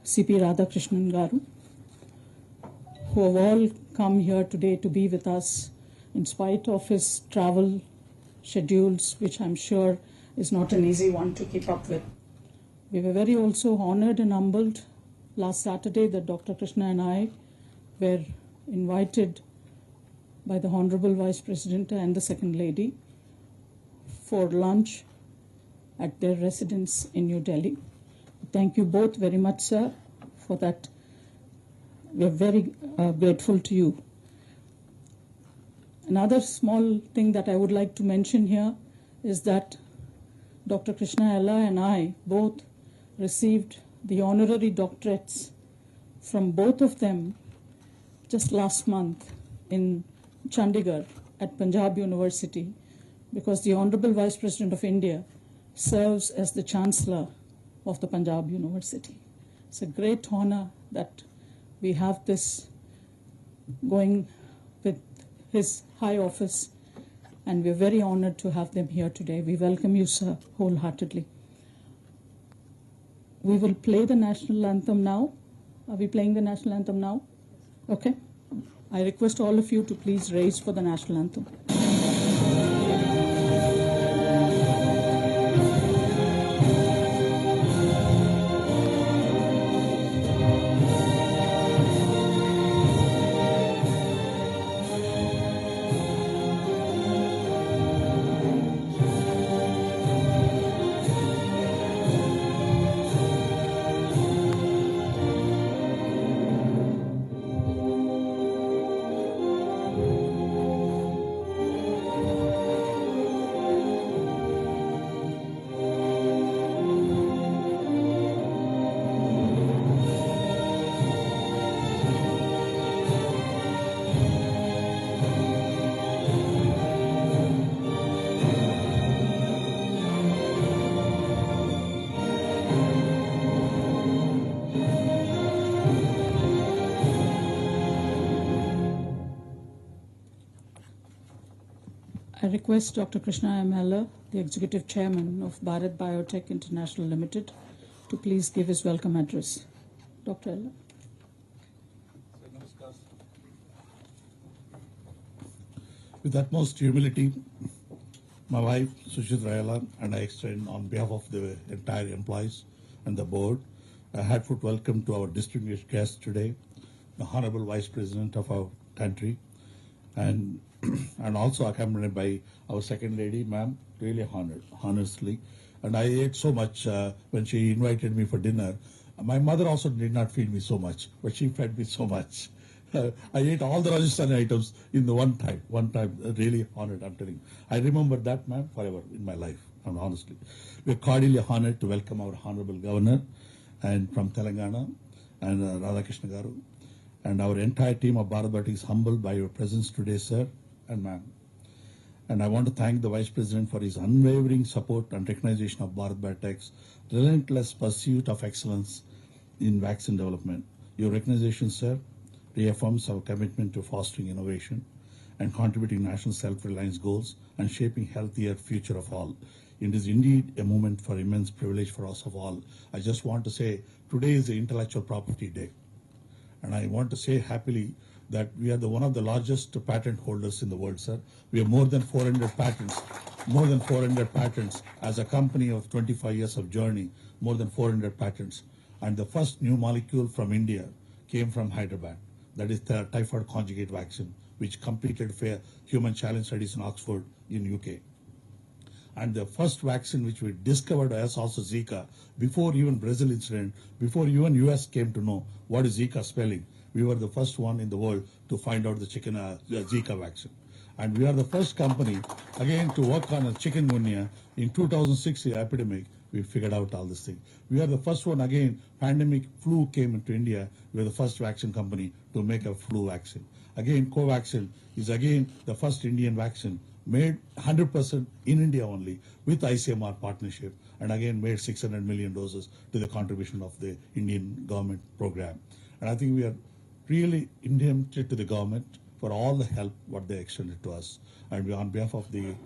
C.P. Radhakrishnan Garu, who have all come here today to be with us in spite of his travel schedules, which I'm sure is not an easy one to keep up with. We were very also honored and humbled last Saturday that Dr. Krishna and I were invited by the Honorable Vice President and the Second Lady for lunch at their residence in New Delhi. Thank you both very much, sir, for that. We are very grateful to you. Another small thing that I would like to mention here is that Dr. Krishna Ella and I both received the honorary doctorates from both of them just last month in Chandigarh at Punjab University, because the Honorable Vice President of India serves as the Chancellor of the Punjab University. It's a great honor that we have this going with his high office, and we're very honored to have them here today. We welcome you, sir, wholeheartedly. We will play the national anthem now. Are we playing the national anthem now? Okay. I request all of you to please raise for the national anthem. I request Dr. Krishna M. Heller, the Executive Chairman of Bharat Biotech International Limited, to please give his welcome address. Dr. Heller. With utmost humility, my wife, Sushitra Heller, and I extend on behalf of the entire employees and the board a heartfelt welcome to our distinguished guest today, the Honorable Vice President of our country, and also accompanied by our Second Lady, ma'am, really honored, honestly. And I ate so much when she invited me for dinner. My mother also did not feed me so much, but she fed me so much. I ate all the Rajasthani items in the one time, really honored, I'm telling you. I remember that, ma'am, forever in my life, and honestly. We're cordially honored to welcome our Honorable Governor and from Telangana, and Radhakrishna Garu, and our entire team of Bharat Biotech is humbled by your presence today, sir and ma'am. And I want to thank the Vice President for his unwavering support and recognition of Bharat Biotech's relentless pursuit of excellence in vaccine development. Your recognition, sir, reaffirms our commitment to fostering innovation and contributing national self-reliance goals and shaping healthier future of all. It is indeed a moment for immense privilege for us of all. I just want to say today is the Intellectual Property Day. And I want to say happily that we are one of the largest patent holders in the world, sir. We have more than 400 patents as a company of 25 years of journey, more than 400 patents. And the first new molecule from India came from Hyderabad. That is the typhoid conjugate vaccine, which completed human challenge studies in Oxford in UK. And the first vaccine which we discovered as also Zika, before even Brazil incident, before even US came to know what is Zika spelling, we were the first one in the world to find out the Zika vaccine. And we are the first company, again, to work on a chikungunya. In 2006 epidemic, we figured out all this thing. We are the first one, again, pandemic flu came into India. We are the first vaccine company to make a flu vaccine. Again, Covaxin is again the first Indian vaccine made 100% in India only with ICMR partnership, and again made 600 million doses to the contribution of the Indian government program. And I think we are really indebted to the government for all the help what they extended to us. And we, on behalf of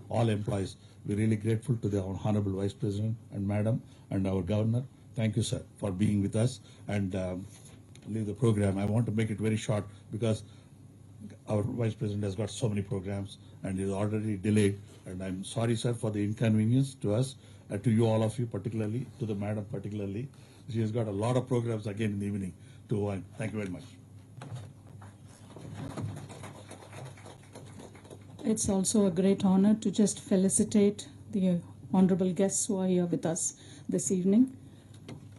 all employees, we're really grateful to the Honorable Vice President and Madam and our Governor Thank you, sir, for being with us and leave the program. I want to make it very short because our Vice President has got so many programs and is already delayed. And I'm sorry, sir, for the inconvenience to us, to you, all of you, particularly, to the madam particularly. She has got a lot of programs again in the evening to wind. Thank you very much. It's also a great honor to just felicitate the honorable guests who are here with us this evening.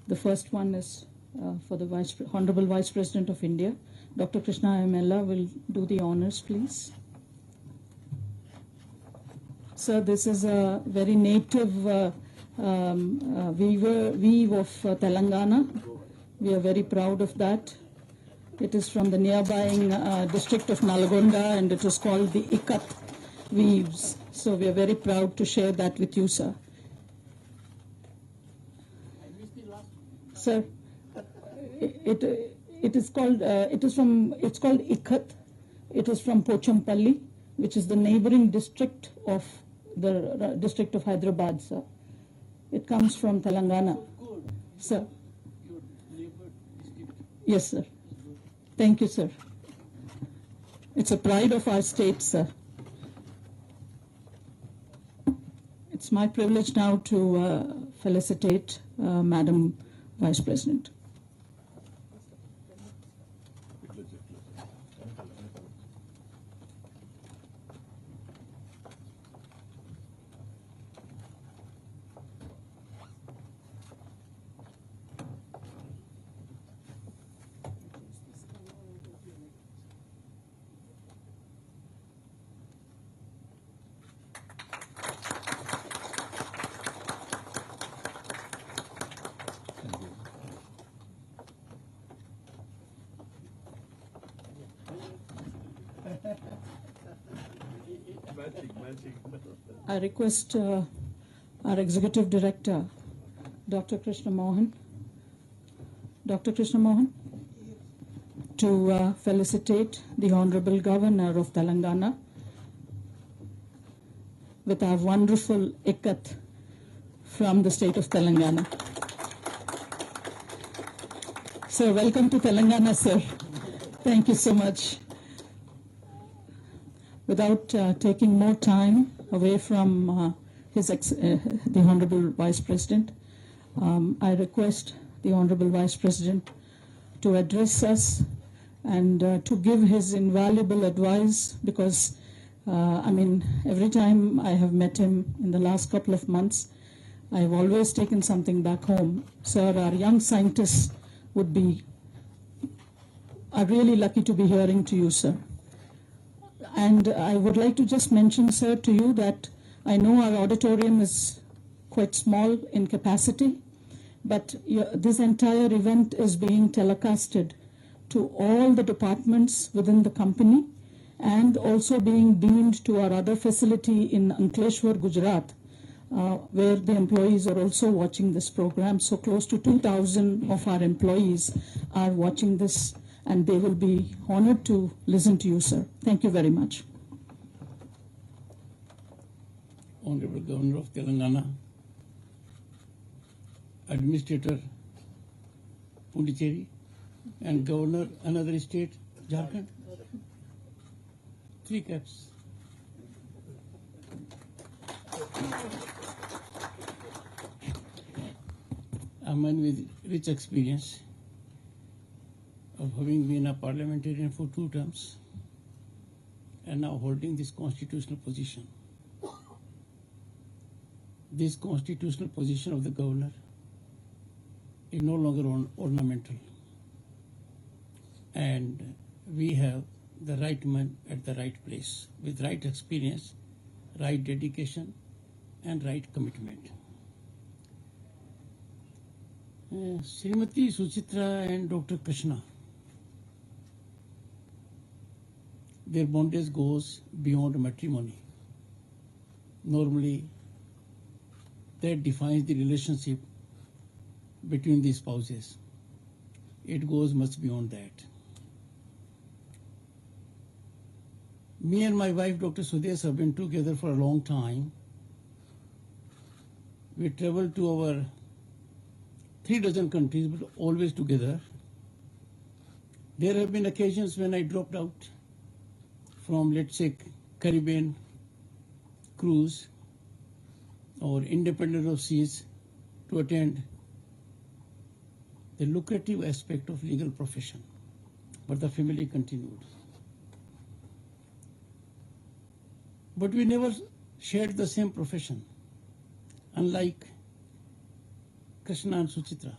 The first one is for the Honorable Vice President of India. Dr. Krishna Ella will do the honors, please. Sir, this is a very native weave of Telangana. We are very proud of that. It is from the nearby district of Nalgonda, and it is called the Ikat weaves. So we are very proud to share that with you, sir. Sir, it's called Ikat. It is from Pochampalli, which is the neighboring district of the district of Hyderabad, sir. It comes from Telangana, sir. Yes, sir. Thank you, sir. It's a pride of our state, sir. It's my privilege now to felicitate Madam Vice President. I request our Executive Director, Dr. Krishna Mohan, to felicitate the Honorable Governor of Telangana with our wonderful Ikat from the state of Telangana. Sir, welcome to Telangana, sir. Thank you so much. Without taking more time away from the Honorable Vice President, I request the Honorable Vice President to address us and to give his invaluable advice because, every time I have met him in the last couple of months, I have always taken something back home. Sir, our young scientists are really lucky to be hearing to you, sir. And I would like to just mention, sir, to you that I know our auditorium is quite small in capacity, but this entire event is being telecasted to all the departments within the company and also being beamed to our other facility in Ankleshwar, Gujarat, where the employees are also watching this program. So close to 2,000 of our employees are watching this, and they will be honored to listen to you, sir. Thank you very much. Honorable Governor of Telangana, Administrator Puducherry, and Governor another state, Jharkhand. 3 caps. A man with rich experience of having been a parliamentarian for 2 terms and now holding this constitutional position. This constitutional position of the governor is no longer ornamental, and we have the right man at the right place with right experience, right dedication, and right commitment. Srimati Suchitra and Dr. Krishna, their bondage goes beyond matrimony. Normally, that defines the relationship between the spouses. It goes much beyond that. Me and my wife, Dr. Sudesh, have been together for a long time. We traveled to our 3 dozen countries, but always together. There have been occasions when I dropped out from, let's say, Caribbean cruise or independent of seas to attend the lucrative aspect of legal profession. But the family continued. But we never shared the same profession, unlike Krishna and Suchitra.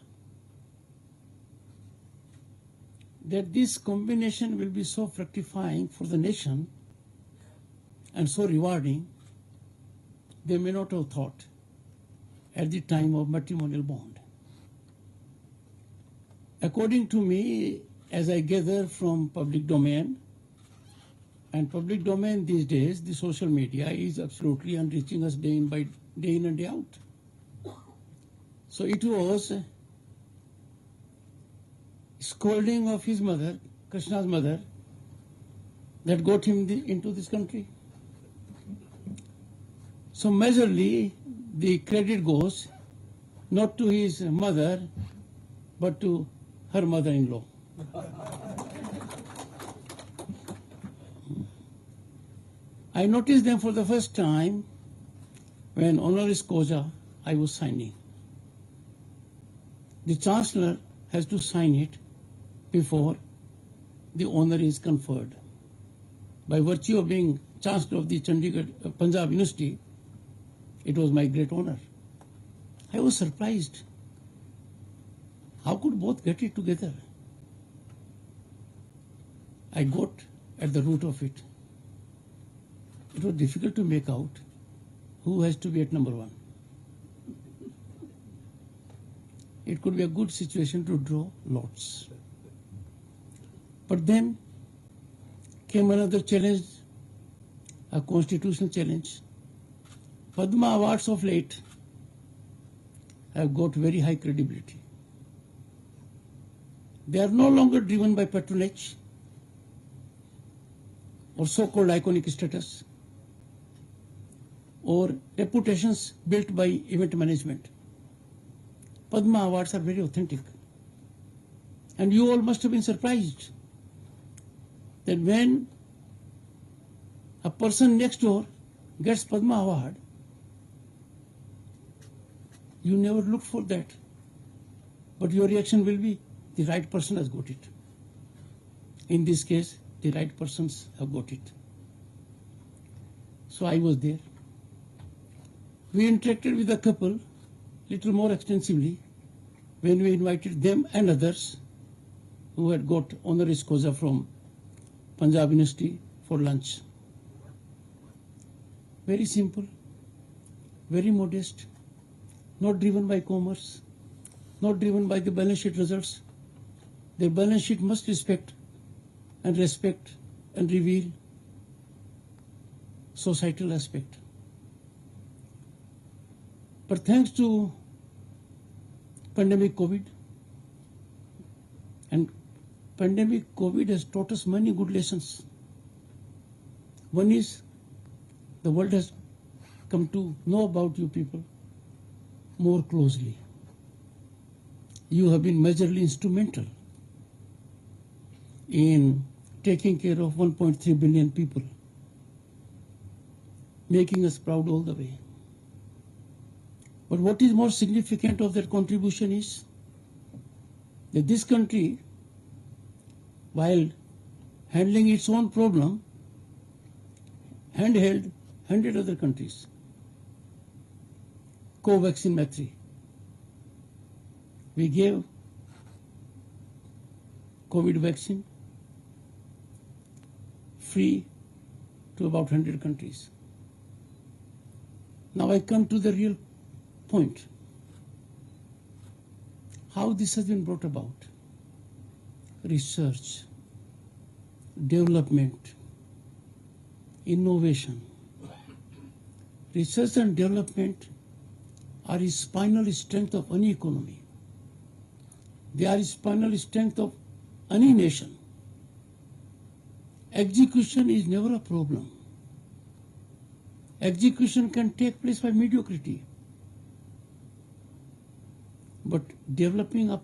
That this combination will be so fructifying for the nation and so rewarding, they may not have thought at the time of matrimonial bond. According to me, as I gather from public domain, and public domain these days, the social media is absolutely enriching us day in and day out. So it was scolding of his mother, Krishna's mother, that got him into this country. So majorly the credit goes not to his mother, but to her mother-in-law. I noticed them for the first time when honoris causa I was signing. The Chancellor has to sign it before the honor is conferred. By virtue of being Chancellor of the Chandigarh Punjab University, it was my great honor. I was surprised. How could both get it together? I got at the root of it. It was difficult to make out who has to be at number one. It could be a good situation to draw lots. But then came another challenge, a constitutional challenge. Padma Awards of late have got very high credibility. They are no longer driven by patronage or so-called iconic status or reputations built by event management. Padma Awards are very authentic. And you all must have been surprised that when a person next door gets Padma Award, you never look for that. But your reaction will be, the right person has got it. In this case, the right persons have got it. So I was there. We interacted with the couple little more extensively when we invited them and others who had got honoris causa from Punjab University for lunch. Very simple, very modest, not driven by commerce, not driven by the balance sheet results. Their balance sheet must respect and reveal societal aspect. But thanks to pandemic COVID, and pandemic COVID has taught us many good lessons. One is the world has come to know about you people more closely. You have been majorly instrumental in taking care of 1.3 billion people, making us proud all the way. But what is more significant of their contribution is that this country, while handling its own problem, handheld 100 other countries. Co-vaccine method. We gave COVID vaccine free to about 100 countries. Now I come to the real point. How this has been brought about. Research, development, innovation. Research and development are the spinal strength of any economy. They are the spinal strength of any nation. Execution is never a problem. Execution can take place by mediocrity. but developing up,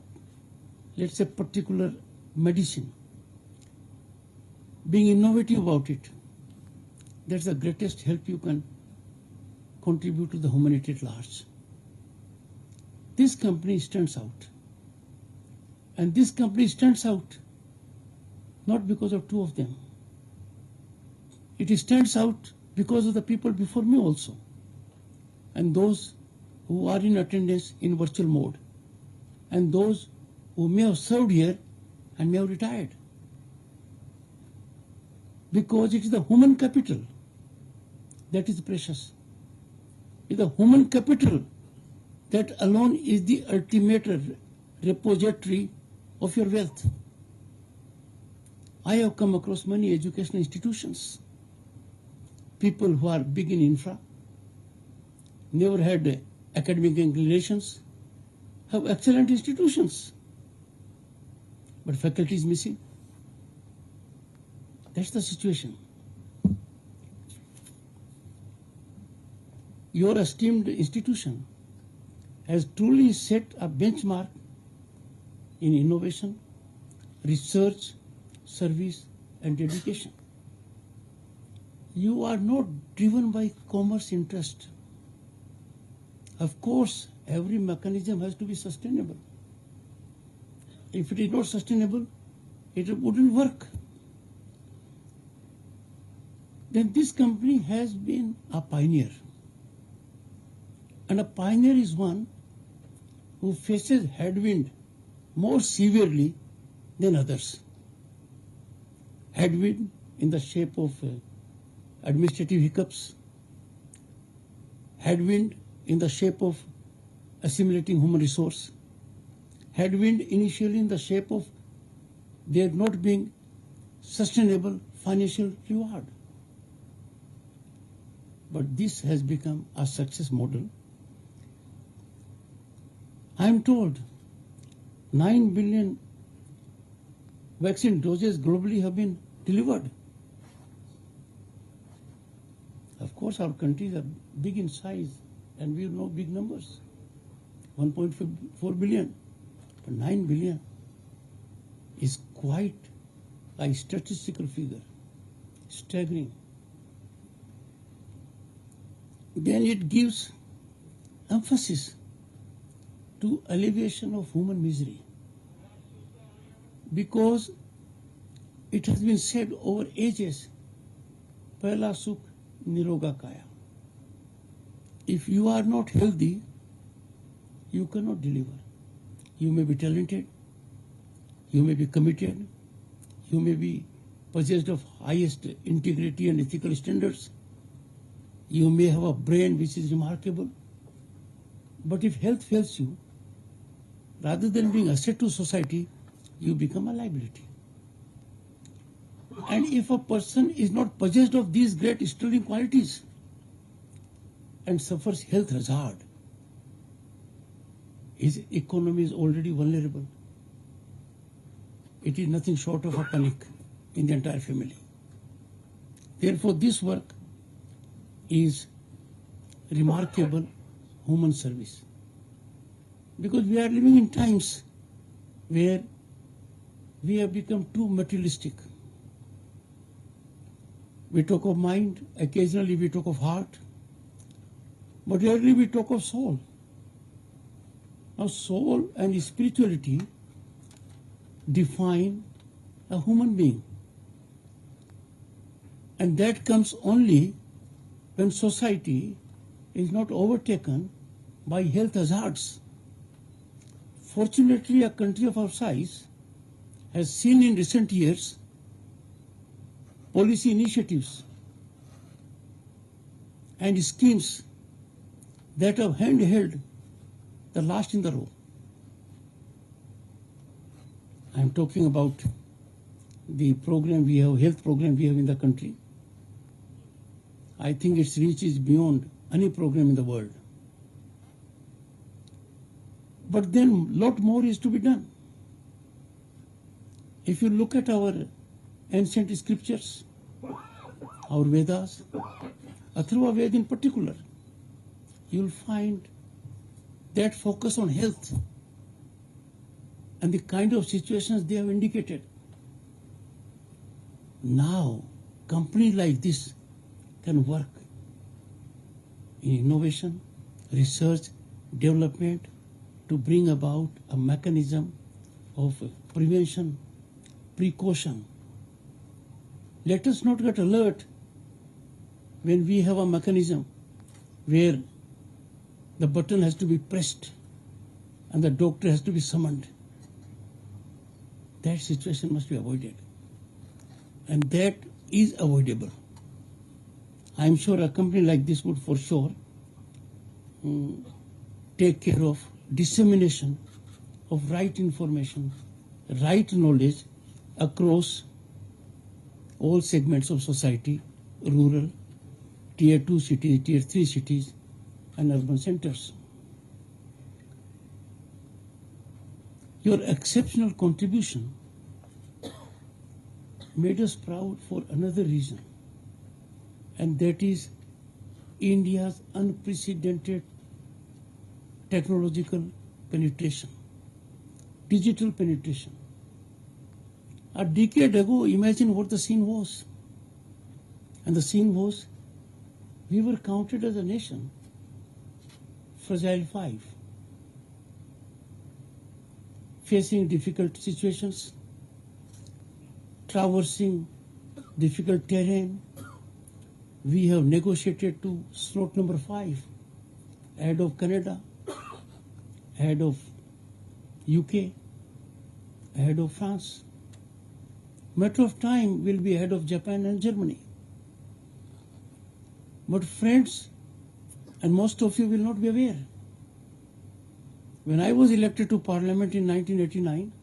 let's say, particular medicine, being innovative about it, that's the greatest help you can contribute to the humanity at large. This company stands out. And this company stands out not because of two of them. It stands out because of the people before me also, and those who are in attendance in virtual mode, and those who may have served here and may have retired. Because it is the human capital that is precious. It is the human capital that alone is the ultimate repository of your wealth. I have come across many educational institutions, people who are big in infra, never had academic inclinations, have excellent institutions, but faculty is missing. That's the situation. Your esteemed institution has truly set a benchmark in innovation, research, service, and dedication. You are not driven by commerce interest. Of course, every mechanism has to be sustainable. If it is not sustainable, it wouldn't work. Then this company has been a pioneer. And a pioneer is one who faces headwind more severely than others. Headwind in the shape of administrative hiccups, headwind in the shape of assimilating human resource, headwind initially in the shape of there not being sustainable financial reward. But this has become a success model. I am told 9 billion vaccine doses globally have been delivered. Of course, our countries are big in size and we know big numbers, 1.4 billion. But 9 billion is quite a statistical figure, staggering. Then it gives emphasis to alleviation of human misery, because it has been said over ages, Pehla Sukh Niroga Kaya. If you are not healthy, you cannot deliver. You may be talented, you may be committed, you may be possessed of highest integrity and ethical standards, you may have a brain which is remarkable, but if health fails you, rather than being asset to society, you become a liability. And if a person is not possessed of these great sterling qualities and suffers health hazard, his economy is already vulnerable. It is nothing short of a panic in the entire family. Therefore, this work is remarkable human service. Because we are living in times where we have become too materialistic. We talk of mind, occasionally we talk of heart, but rarely we talk of soul. Now, soul and spirituality define a human being. And that comes only when society is not overtaken by health hazards. Fortunately, a country of our size has seen in recent years policy initiatives and schemes that have handheld the last in the row. I am talking about the program we have, health program we have in the country. I think its reach is beyond any program in the world. But then lot more is to be done. If you look at our ancient scriptures, our Vedas, Atharva Veda in particular, you'll find that focus on health and the kind of situations they have indicated. Now, companies like this can work in innovation, research, development to bring about a mechanism of prevention, precaution. Let us not get alert when we have a mechanism where the button has to be pressed and the doctor has to be summoned. That situation must be avoided. And that is avoidable. I am sure a company like this would for sure take care of dissemination of right information, right knowledge across all segments of society, rural, tier 2 cities, tier 3 cities, and urban centers. Your exceptional contribution made us proud for another reason, and that is India's unprecedented technological penetration, digital penetration. A decade ago, imagine what the scene was. And the scene was, we were counted as a nation, fragile 5, facing difficult situations, traversing difficult terrain. We have negotiated to slot number 5, ahead of Canada, ahead of UK, ahead of France. Matter of time will be ahead of Japan and Germany. But friends, and most of you will not be aware, when I was elected to Parliament in 1989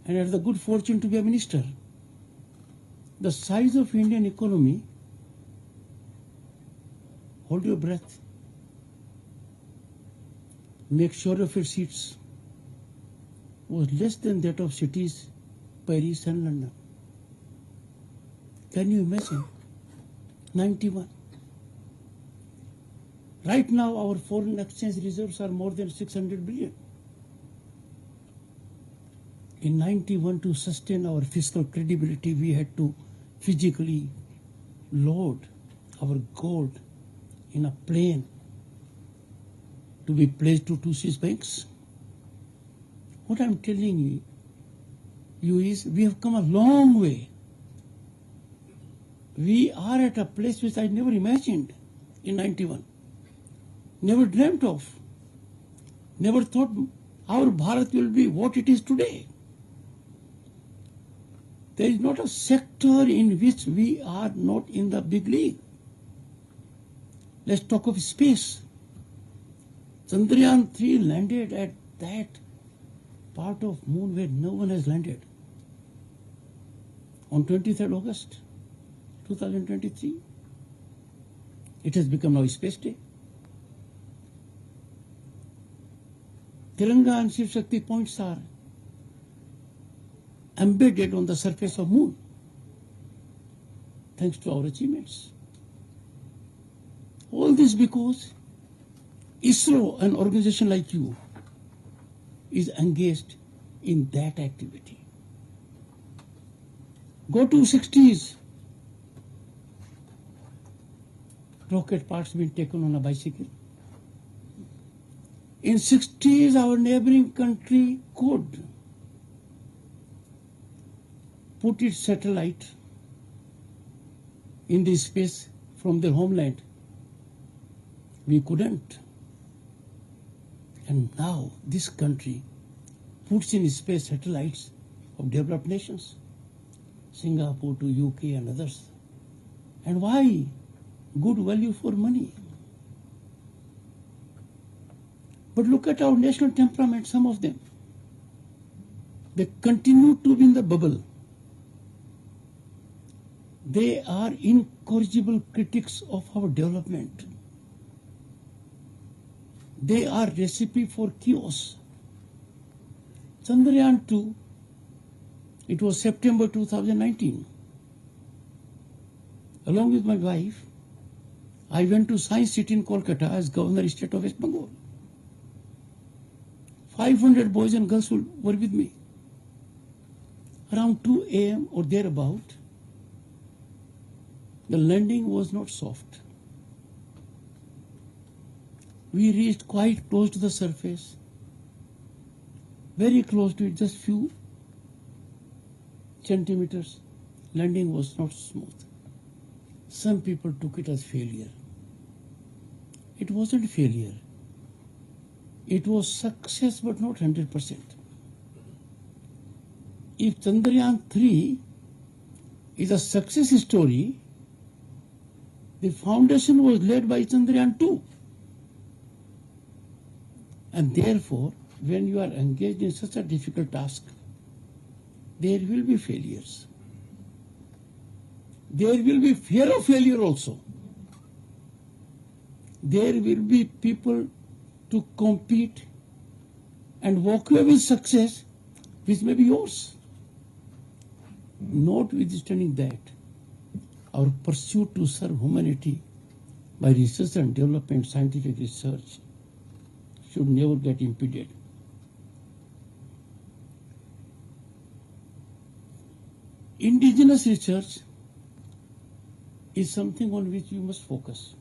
and had the good fortune to be a minister, the size of Indian economy, hold your breath, make sure of your seats, was less than that of cities Paris and London. Can you imagine? 91. Right now, our foreign exchange reserves are more than 600 billion. In 91, to sustain our fiscal credibility, we had to physically load our gold in a plane to be placed to 2 Swiss banks. What I'm telling you is we have come a long way. We are at a place which I never imagined in 91. Never dreamt of. Never thought our Bharat will be what it is today. There is not a sector in which we are not in the big league. Let's talk of space. Chandrayaan 3 landed at that part of moon where no one has landed on 23rd August 2023. It has become now Space Day. Tiranga and Shiv Shakti points are embedded on the surface of moon thanks to our achievements. All this because ISRO, an organization like you, is engaged in that activity. Go to 60s. Rocket parts being taken on a bicycle. In 60s, our neighboring country could put its satellite in the space from their homeland. We couldn't. And now this country puts in space satellites of developed nations, Singapore to UK and others. And why? Good value for money. But look at our national temperament, some of them. They continue to be in the bubble. They are incorrigible critics of our development. They are recipe for chaos. Chandrayaan 2, it was September 2019. Along with my wife, I went to Science City in Kolkata as Governor State of West Bengal. 500 boys and girls were with me. Around 2 a.m. or thereabout, the landing was not soft. We reached quite close to the surface, very close to it, just few centimeters. Landing was not smooth. Some people took it as failure. It wasn't failure. It was success, but not 100%. If Chandrayaan 3 is a success story, the foundation was laid by Chandrayaan 2. And therefore, when you are engaged in such a difficult task, there will be failures. There will be fear of failure also. There will be people to compete and walk away with success, which may be yours. Notwithstanding that, our pursuit to serve humanity by research and development, scientific research, should never get impeded. Indigenous research is something on which we must focus.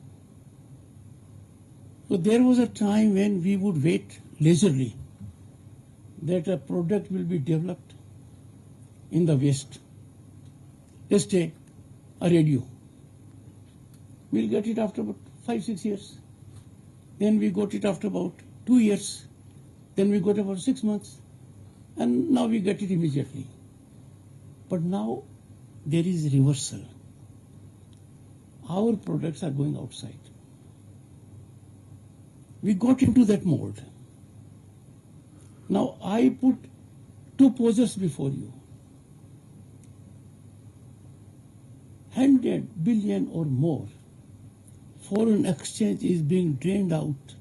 So there was a time when we would wait leisurely that a product will be developed in the West. Let's say a radio. We'll get it after about 5-6 years. Then we got it after about 2 years. Then we got about 6 months. And now we get it immediately. But now there is reversal. Our products are going outside. We got into that mode. Now I put 2 posers before you. 100 billion or more foreign exchange is being drained out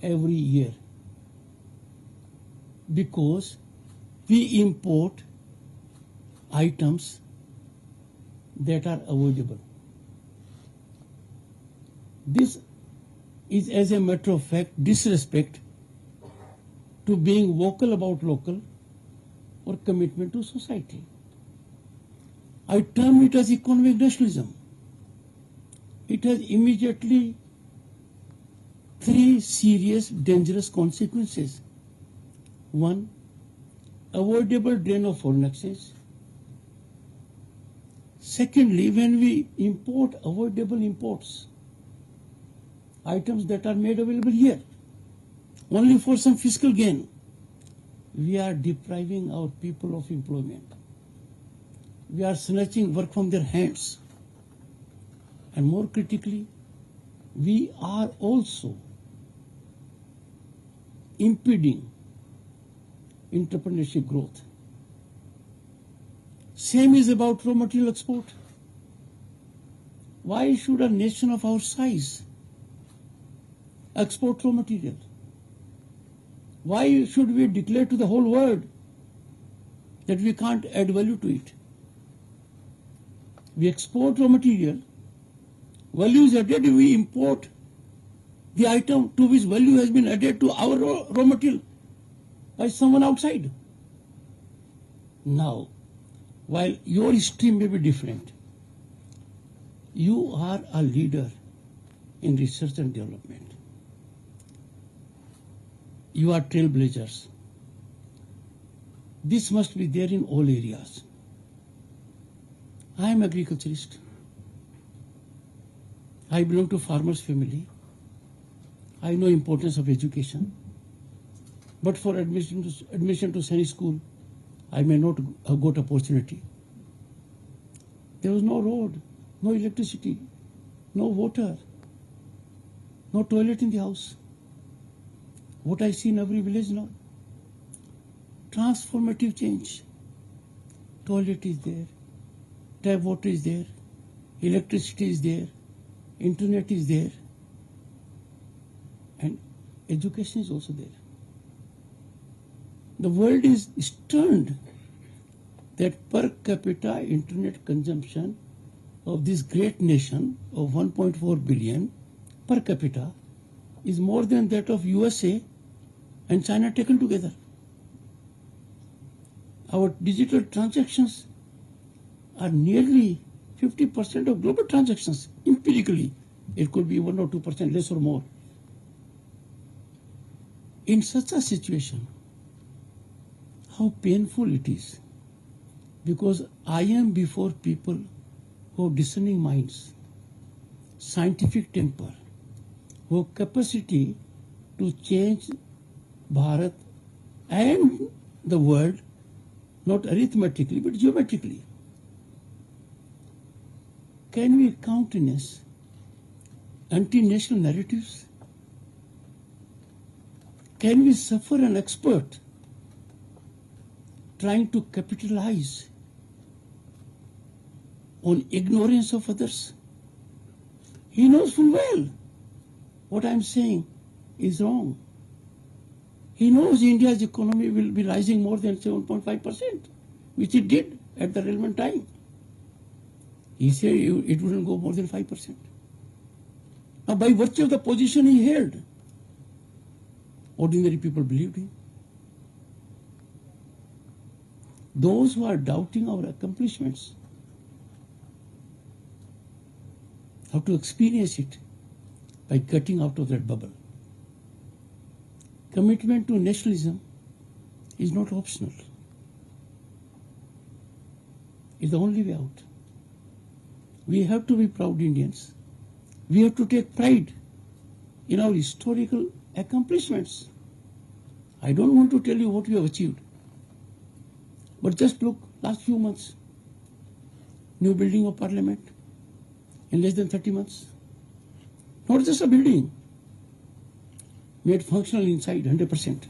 every year because we import items that are avoidable. This is, as a matter of fact, disrespect to being vocal about local or commitment to society. I term it as economic nationalism. It has immediately 3 serious, dangerous consequences. 1, avoidable drain of foreign exchange. Secondly, when we import avoidable imports, items that are made available here, only for some fiscal gain, we are depriving our people of employment. We are snatching work from their hands. And more critically, we are also impeding entrepreneurship growth. Same is about raw material export. Why should a nation of our size export raw material? Why should we declare to the whole world that we can't add value to it? We export raw material, value is added, we import the item to which value has been added to our raw material by someone outside. Now, while your stream may be different, you are a leader in research and development. You are trailblazers. This must be there in all areas. I am agriculturist. I belong to farmers' family. I know importance of education. But for admission to any school, I may not have got opportunity. There was no road, no electricity, no water, no toilet in the house. What I see in every village now, transformative change. Toilet is there, tap water is there, electricity is there, internet is there, and education is also there. The world is stunned that per capita internet consumption of this great nation of 1.4 billion per capita is more than that of USA and China taken together. Our digital transactions are nearly 50% of global transactions, empirically. It could be 1 or 2%, less or more. In such a situation, how painful it is, because I am before people who have discerning minds, scientific temper, who have capacity to change Bharat and the world, not arithmetically but geometrically. Can we countenance anti-national narratives? Can we suffer an expert trying to capitalize on ignorance of others? He knows full well what I am saying is wrong. He knows India's economy will be rising more than 7.5%, which it did at the relevant time. He said it wouldn't go more than 5%. Now, by virtue of the position he held, ordinary people believed him. Those who are doubting our accomplishments have to experience it by getting out of that bubble. Commitment to nationalism is not optional. It's the only way out. We have to be proud Indians. We have to take pride in our historical accomplishments. I don't want to tell you what we have achieved. But just look, last few months, new building of Parliament in less than 30 months. Not just a building, made functional inside 100%.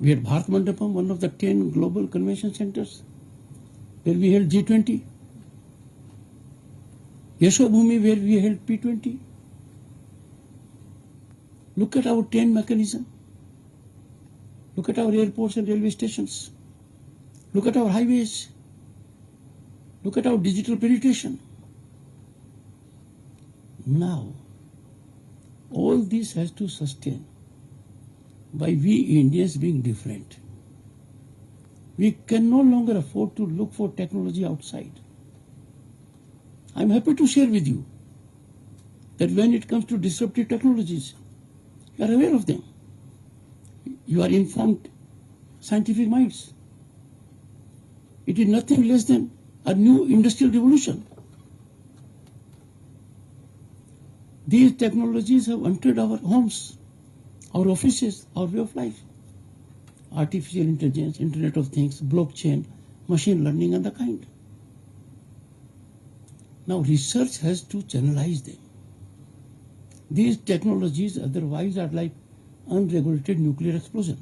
We had Bharat Mandapam, one of the 10 global convention centers, where we held G20. Yashobhumi, where we held P20. Look at our train mechanism. Look at our airports and railway stations. Look at our highways. Look at our digital penetration. Now, all this has to sustain by we Indians being different. We can no longer afford to look for technology outside. I'm happy to share with you that when it comes to disruptive technologies, you are aware of them. You are informed scientific minds. It is nothing less than a new industrial revolution. These technologies have entered our homes, our offices, our way of life. Artificial intelligence, Internet of Things, blockchain, machine learning and the kind. Now research has to channelize them. These technologies otherwise are like unregulated nuclear explosion.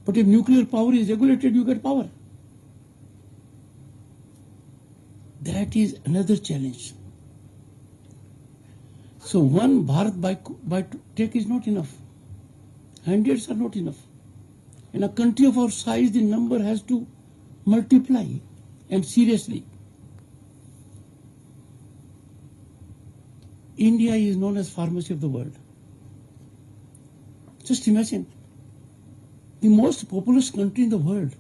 But if nuclear power is regulated, you get power. That is another challenge. So one Bharat Biotech is not enough. Hundreds are not enough. In a country of our size, the number has to multiply, and seriously. India is known as pharmacy of the world. Just imagine, the most populous country in the world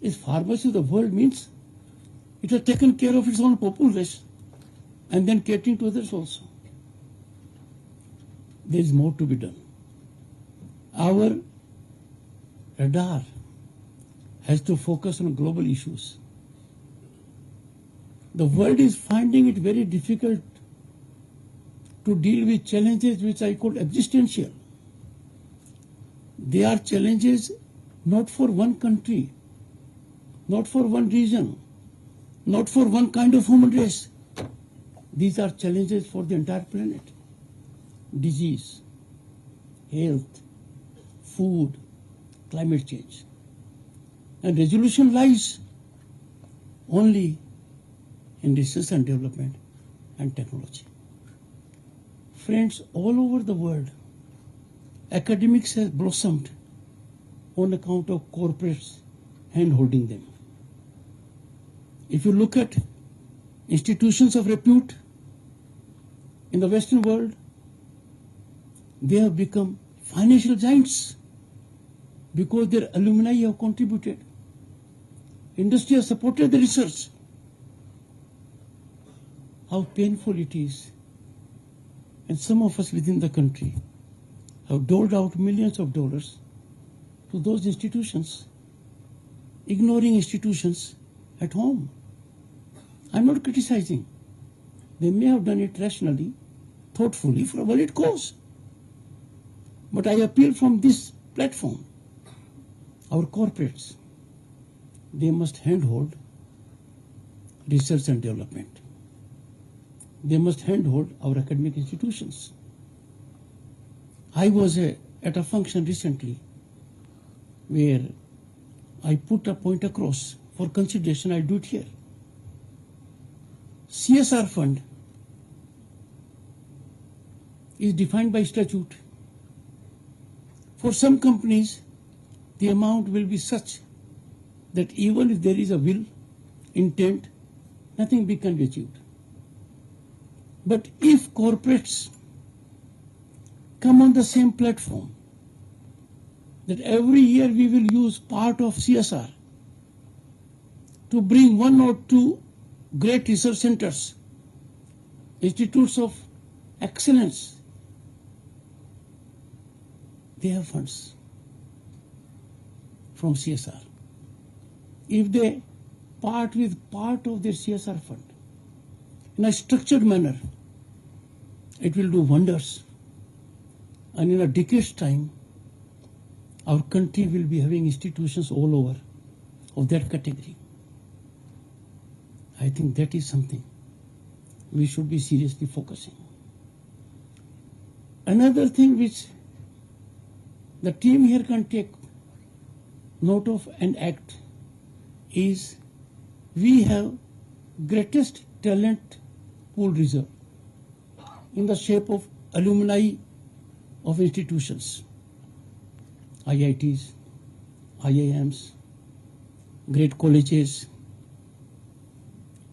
is pharmacy of the world, means it has taken care of its own populace and then catering to others also. There is more to be done. Our radar has to focus on global issues. The world is finding it very difficult to deal with challenges which I call existential. They are challenges not for one country, not for one region, not for one kind of human race. These are challenges for the entire planet. Disease, health, food, climate change. And resolution lies only in research and development and technology. Friends, all over the world, academics have blossomed on account of corporates hand-holding them. If you look at institutions of repute in the Western world, They have become financial giants because their alumni have contributed. Industry has supported the research. How painful it is. And some of us within the country have doled out millions of dollars to those institutions, ignoring institutions at home. I'm not criticizing. They may have done it rationally, thoughtfully, for a valid cause. But I appeal from this platform, our corporates, they must handhold research and development. They must handhold our academic institutions. I was at a function recently where I put a point across for consideration. I do it here. CSR fund is defined by statute. For some companies, the amount will be such that even if there is a will, intent, nothing big can be achieved. But if corporates come on the same platform, that every year we will use part of CSR to bring 1 or 2 great research centers, institutes of excellence, they have funds from CSR. If they part with part of their CSR fund in a structured manner, it will do wonders. And in a decade's time, our country will be having institutions all over of that category. I think that is something we should be seriously focusing. Another thing which the team here can take note of and act is we have greatest talent pool reserve in the shape of alumni of institutions, IITs, IIMs, great colleges,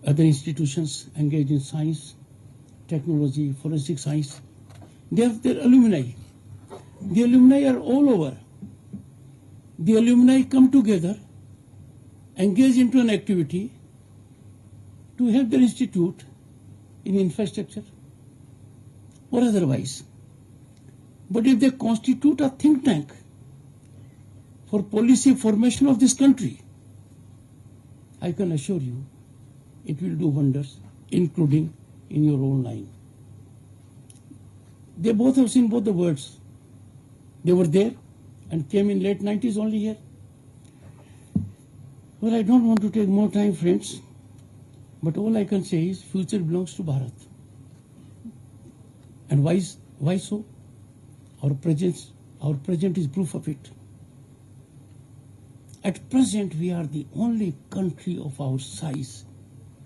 other institutions engaged in science, technology, forensic science. They have their alumni. The alumni are all over. The alumni come together, engage into an activity to help their institute in infrastructure or otherwise. But if they constitute a think tank for policy formation of this country, I can assure you it will do wonders, including in your own line. They both have seen both the words. They were there and came in late 90s only here. Well, I don't want to take more time, friends, but all I can say is future belongs to Bharat. And why so? Our present is proof of it. At present, we are the only country of our size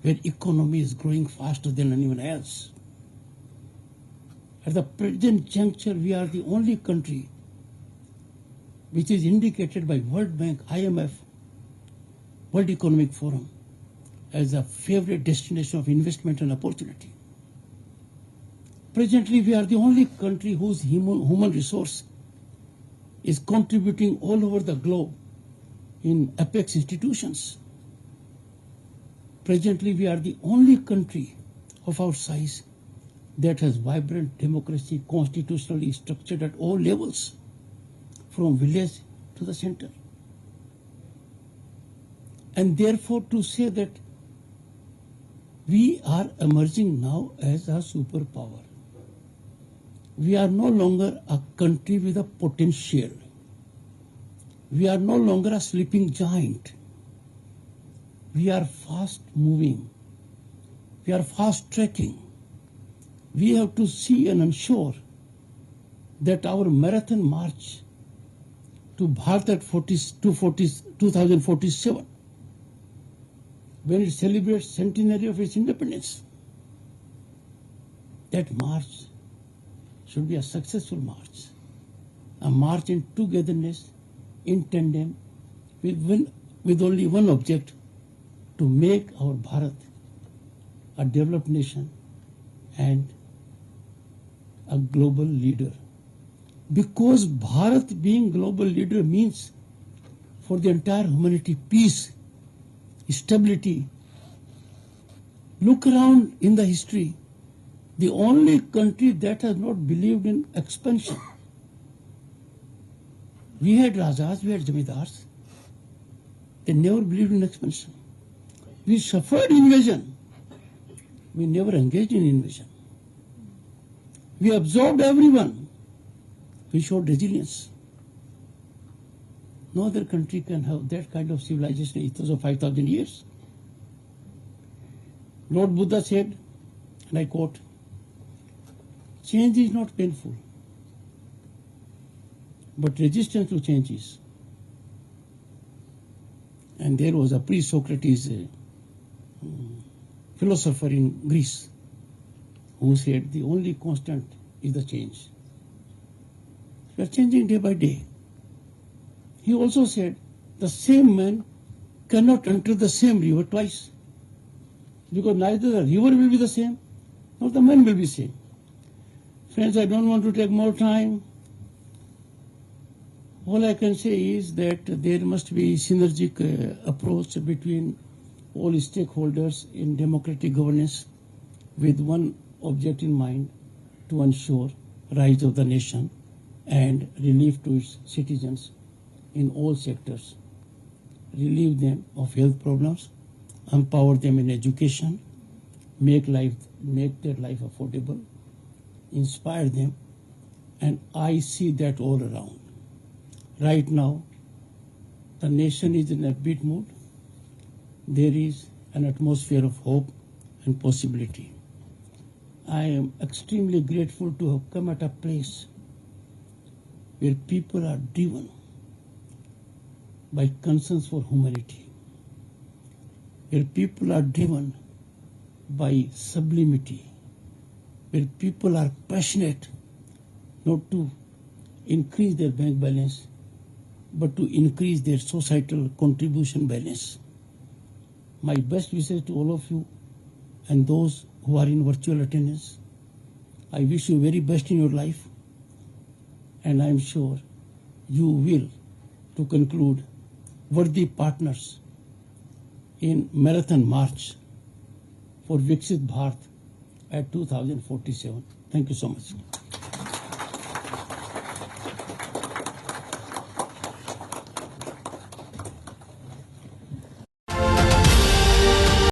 where economy is growing faster than anyone else. At the present juncture, we are the only country which is indicated by World Bank, IMF, World Economic Forum as a favorite destination of investment and opportunity. Presently, we are the only country whose human resource is contributing all over the globe in apex institutions. Presently, we are the only country of our size that has vibrant democracy constitutionally structured at all levels, from village to the center. And therefore, to say that we are emerging now as a superpower. We are no longer a country with a potential. We are no longer a sleeping giant. We are fast moving. We are fast tracking. We have to see and ensure that our marathon march to Bharat 2047, when it celebrates centenary of its independence, that march should be a successful march, a march in togetherness, in tandem, with only one object, to make our Bharat a developed nation and a global leader Because Bharat being global leader means for the entire humanity peace, stability. Look around in the history. The only country that has not believed in expansion. We had Rajas, we had Zamindars. They never believed in expansion. We suffered invasion. We never engaged in invasion. We absorbed everyone. We showed resilience. No other country can have that kind of civilization ethos of 5,000 years. Lord Buddha said, and I quote, change is not painful, but resistance to change is. And there was a pre-Socrates philosopher in Greece who said the only constant is the change. We are changing day by day. He also said the same man cannot enter the same river twice, because neither the river will be the same nor the man will be the same. Friends, I don't want to take more time. All I can say is that there must be synergic approach between all stakeholders in democratic governance with one object in mind, to ensure rise of the nation and relief to its citizens in all sectors, relieve them of health problems, empower them in education, make their life affordable, inspire them, and I see that all around. Right now, the nation is in a upbeat mood. There is an atmosphere of hope and possibility. I am extremely grateful to have come at a place where people are driven by concerns for humanity, where people are driven by sublimity, where people are passionate not to increase their bank balance, but to increase their societal contribution balance. My best wishes to all of you and those who are in virtual attendance. I wish you very best in your life, and I am sure you will, to conclude, worthy partners in marathon march for Viksit Bharat at 2047. Thank you so much.